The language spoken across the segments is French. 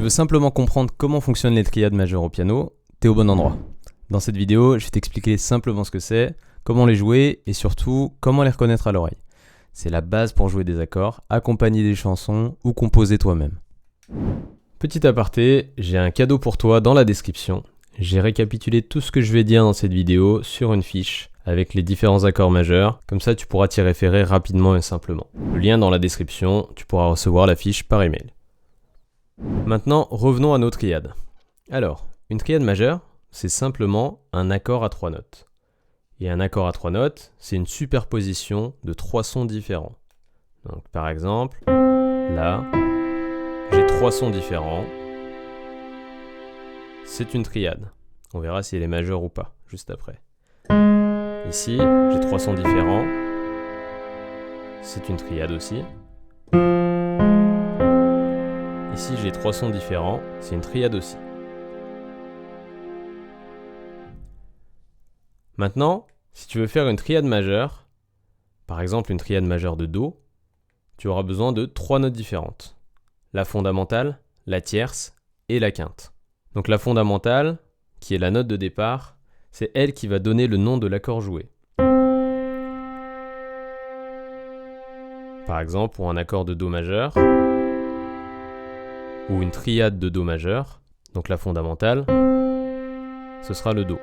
veux simplement comprendre comment fonctionnent les triades majeures au piano, t'es au bon endroit. Dans cette vidéo, je vais t'expliquer simplement ce que c'est, comment les jouer et surtout comment les reconnaître à l'oreille. C'est la base pour jouer des accords, accompagner des chansons ou composer toi-même. Petit aparté, j'ai un cadeau pour toi dans la description. J'ai récapitulé tout ce que je vais dire dans cette vidéo sur une fiche avec les différents accords majeurs, comme ça tu pourras t'y référer rapidement et simplement. Le lien dans la description, tu pourras recevoir la fiche par email. Maintenant, revenons à nos triades. Alors, une triade majeure, c'est simplement un accord à 3 notes. Et un accord à 3 notes, c'est une superposition de 3 sons différents. Donc par exemple, là, j'ai 3 sons différents. C'est une triade. On verra si elle est majeure ou pas, juste après. Ici, j'ai 3 sons différents. C'est une triade aussi. Ici, j'ai 3 sons différents. C'est une triade aussi. Maintenant, si tu veux faire une triade majeure, par exemple une triade majeure de Do, tu auras besoin de 3 notes différentes. La fondamentale, la tierce et la quinte. Donc la fondamentale, qui est la note de départ, c'est elle qui va donner le nom de l'accord joué. Par exemple, pour un accord de Do majeur, ou une triade de Do majeur, donc la fondamentale, ce sera le Do.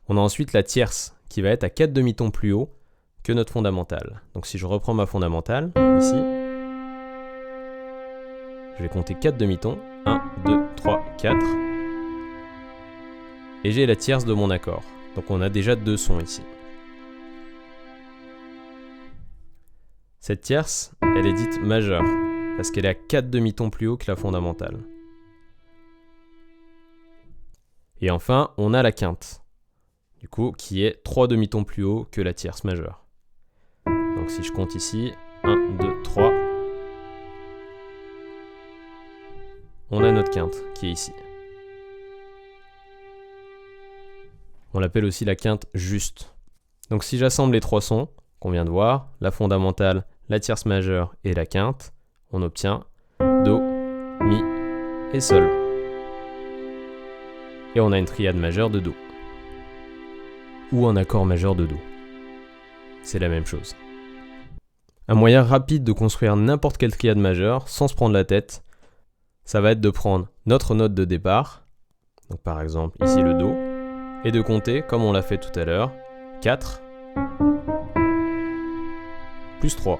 On a ensuite la tierce, qui va être à 4 demi-tons plus haut que notre fondamentale. Donc si je reprends ma fondamentale, ici, je vais compter 4 demi-tons. 1, 2, 3, 4. Et j'ai la tierce de mon accord. Donc on a déjà 2 sons ici. Cette tierce, elle est dite majeure, parce qu'elle est à 4 demi-tons plus haut que la fondamentale. Et enfin, on a la quinte, du coup, qui est 3 demi-tons plus haut que la tierce majeure. Donc si je compte ici, 1, 2, 3, on a notre quinte qui est ici. On l'appelle aussi la quinte juste. Donc si j'assemble les 3 sons qu'on vient de voir, la fondamentale, la tierce majeure et la quinte, on obtient Do, Mi et Sol. Et on a une triade majeure de Do. Ou un accord majeur de Do. C'est la même chose. Un moyen rapide de construire n'importe quelle triade majeure sans se prendre la tête, ça va être de prendre notre note de départ, donc par exemple ici le Do, et de compter, comme on l'a fait tout à l'heure, 4 plus 3.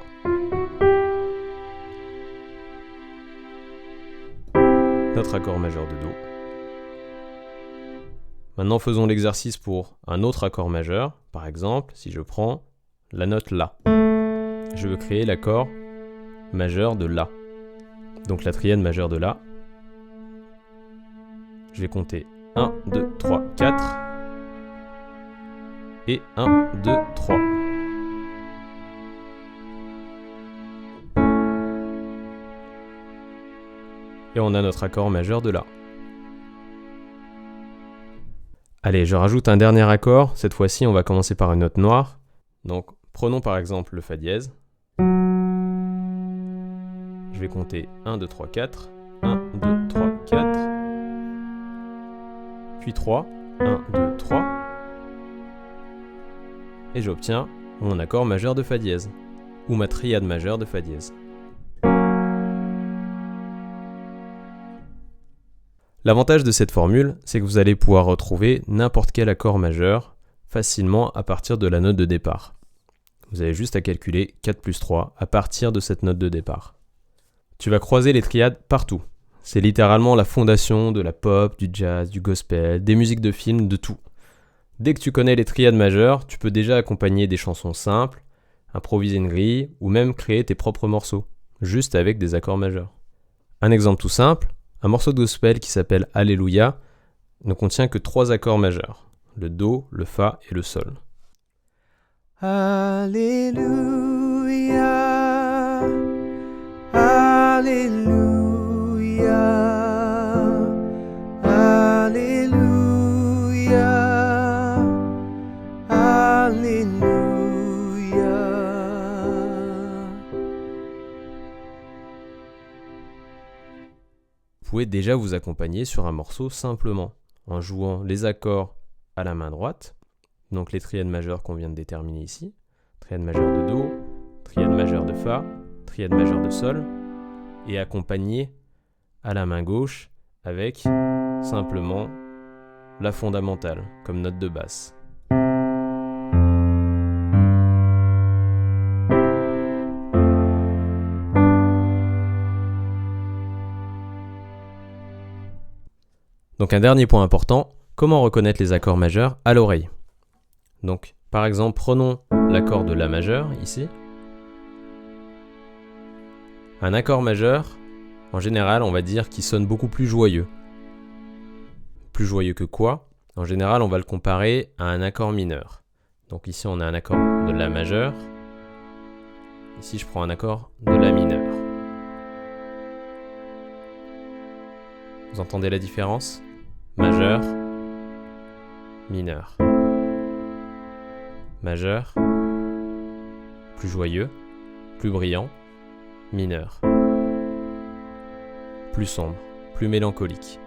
Notre accord majeur de Do. Maintenant faisons l'exercice pour un autre accord majeur. Par exemple, si je prends la note La, je veux créer l'accord majeur de La. Donc la triade majeure de La. Je vais compter 1, 2, 3, 4. Et 1, 2, 3. Et on a notre accord majeur de La. Allez, je rajoute un dernier accord. Cette fois-ci, on va commencer par une note noire. Donc, prenons par exemple le Fa dièse. Je vais compter 1, 2, 3, 4. 1, 2, 3, 4. Puis 3. 1, 2, 3. Et j'obtiens mon accord majeur de Fa dièse. Ou ma triade majeure de Fa dièse. L'avantage de cette formule, c'est que vous allez pouvoir retrouver n'importe quel accord majeur facilement à partir de la note de départ. Vous avez juste à calculer 4 plus 3 à partir de cette note de départ. Tu vas croiser les triades partout. C'est littéralement la fondation de la pop, du jazz, du gospel, des musiques de films, de tout. Dès que tu connais les triades majeures, tu peux déjà accompagner des chansons simples, improviser une grille ou même créer tes propres morceaux, juste avec des accords majeurs. Un exemple tout simple, un morceau de gospel qui s'appelle Alléluia ne contient que 3 accords majeurs, le Do, le Fa et le Sol. Alléluia, Alléluia, Alléluia, Alléluia. vous pouvez déjà vous accompagner sur un morceau simplement en jouant les accords à la main droite, donc les triades majeures qu'on vient de déterminer ici, triade majeure de Do, triade majeure de Fa, triade majeure de Sol, et accompagné à la main gauche avec simplement la fondamentale comme note de basse. Donc un dernier point important, comment reconnaître les accords majeurs à l'oreille. Donc par exemple, prenons l'accord de La majeur ici. Un accord majeur, en général, on va dire qu'il sonne beaucoup plus joyeux. Plus joyeux que quoi? En général, on va le comparer à un accord mineur. Donc ici, on a un accord de La majeur. Ici, je prends un accord de La mineur. Vous entendez la différence? Majeur, mineur. Majeur, plus joyeux, plus brillant, mineur. Plus sombre, plus mélancolique.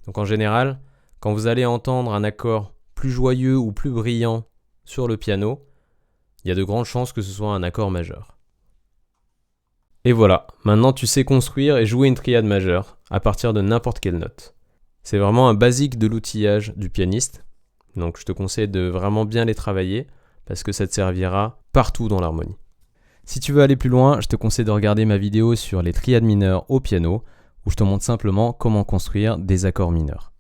Donc en général, quand vous allez entendre un accord plus joyeux ou plus brillant sur le piano, il y a de grandes chances que ce soit un accord majeur. Et voilà, maintenant tu sais construire et jouer une triade majeure à partir de n'importe quelle note. C'est vraiment un basique de l'outillage du pianiste, donc je te conseille de vraiment bien les travailler parce que ça te servira partout dans l'harmonie. Si tu veux aller plus loin, je te conseille de regarder ma vidéo sur les triades mineures au piano où je te montre simplement comment construire des accords mineurs.